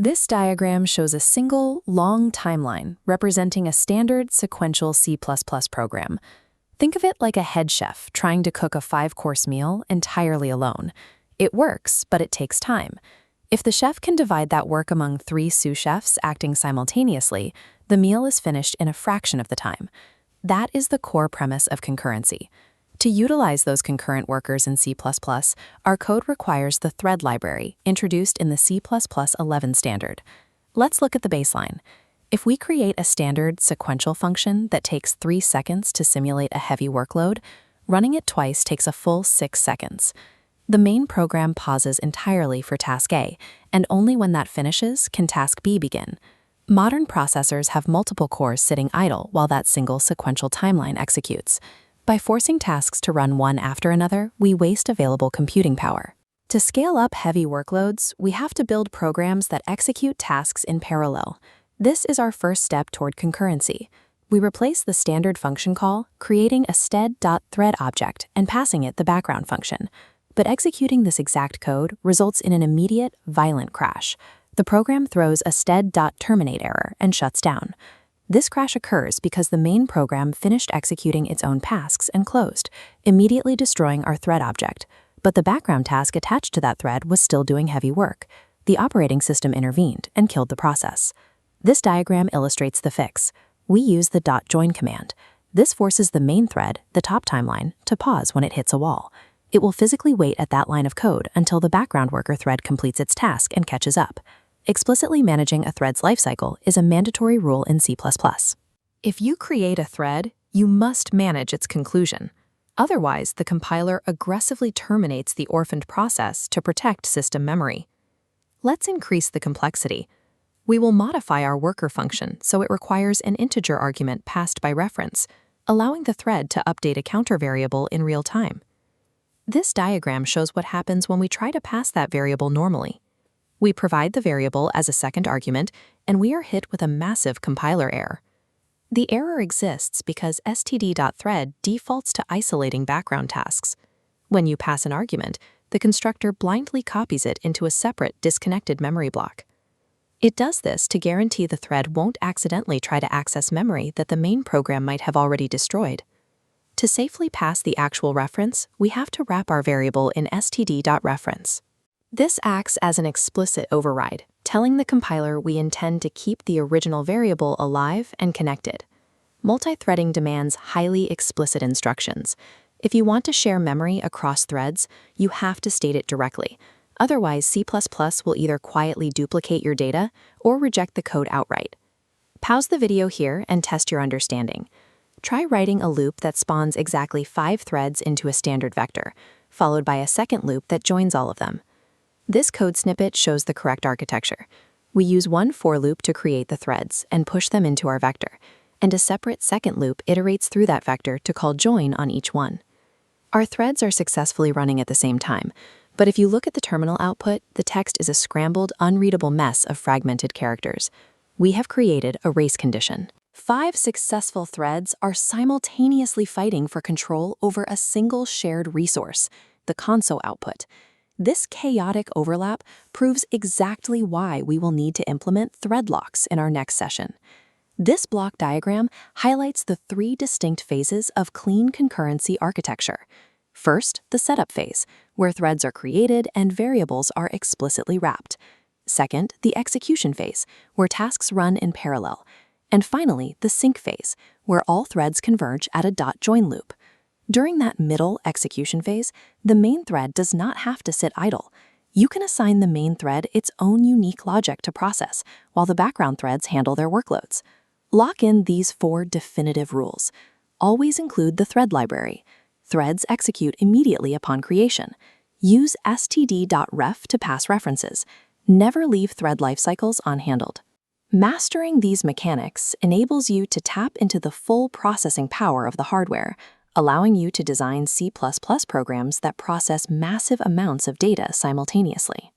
This diagram shows a single, long timeline representing a standard sequential C++ program. Think of it like a head chef trying to cook a 5-course meal entirely alone. It works, but it takes time. If the chef can divide that work among 3 sous chefs acting simultaneously, the meal is finished in a fraction of the time. That is the core premise of concurrency. To utilize those concurrent workers in C++, our code requires the thread library, introduced in the C++ 11 standard. Let's look at the baseline. If we create a standard sequential function that takes 3 seconds to simulate a heavy workload, running it twice takes a full 6 seconds. The main program pauses entirely for task A, and only when that finishes can task B begin. Modern processors have multiple cores sitting idle while that single sequential timeline executes. By forcing tasks to run one after another, we waste available computing power. To scale up heavy workloads, we have to build programs that execute tasks in parallel. This is our first step toward concurrency. We replace the standard function call, creating a stead.thread object and passing it the background function. But executing this exact code results in an immediate, violent crash. The program throws a stead.terminate error and shuts down. This crash occurs because the main program finished executing its own tasks and closed, immediately destroying our thread object. But the background task attached to that thread was still doing heavy work. The operating system intervened and killed the process. This diagram illustrates the fix. We use the .join command. This forces the main thread, the top timeline, to pause when it hits a wall. It will physically wait at that line of code until the background worker thread completes its task and catches up. Explicitly managing a thread's lifecycle is a mandatory rule in C++. If you create a thread, you must manage its conclusion. Otherwise, the compiler aggressively terminates the orphaned process to protect system memory. Let's increase the complexity. We will modify our worker function so it requires an integer argument passed by reference, allowing the thread to update a counter variable in real time. This diagram shows what happens when we try to pass that variable normally. We provide the variable as a second argument, and we are hit with a massive compiler error. The error exists because std.thread defaults to isolating background tasks. When you pass an argument, the constructor blindly copies it into a separate, disconnected memory block. It does this to guarantee the thread won't accidentally try to access memory that the main program might have already destroyed. To safely pass the actual reference, we have to wrap our variable in std.reference. This acts as an explicit override, telling the compiler we intend to keep the original variable alive and connected. Multithreading demands highly explicit instructions. If you want to share memory across threads, you have to state it directly. Otherwise, C++ will either quietly duplicate your data or reject the code outright. Pause the video here and test your understanding. Try writing a loop that spawns exactly 5 threads into a standard vector, followed by a second loop that joins all of them. This code snippet shows the correct architecture. We use one for loop to create the threads and push them into our vector, and a separate second loop iterates through that vector to call join on each one. Our threads are successfully running at the same time, but if you look at the terminal output, the text is a scrambled, unreadable mess of fragmented characters. We have created a race condition. 5 successful threads are simultaneously fighting for control over a single shared resource, the console output. This chaotic overlap proves exactly why we will need to implement thread locks in our next session. This block diagram highlights the 3 distinct phases of clean concurrency architecture. First, the setup phase, where threads are created and variables are explicitly wrapped. Second, the execution phase, where tasks run in parallel. And finally, the sync phase, where all threads converge at a .join loop. During that middle execution phase, the main thread does not have to sit idle. You can assign the main thread its own unique logic to process, while the background threads handle their workloads. Lock in these 4 definitive rules. Always include the thread library. Threads execute immediately upon creation. Use std.ref to pass references. Never leave thread lifecycles unhandled. Mastering these mechanics enables you to tap into the full processing power of the hardware, allowing you to design C++ programs that process massive amounts of data simultaneously.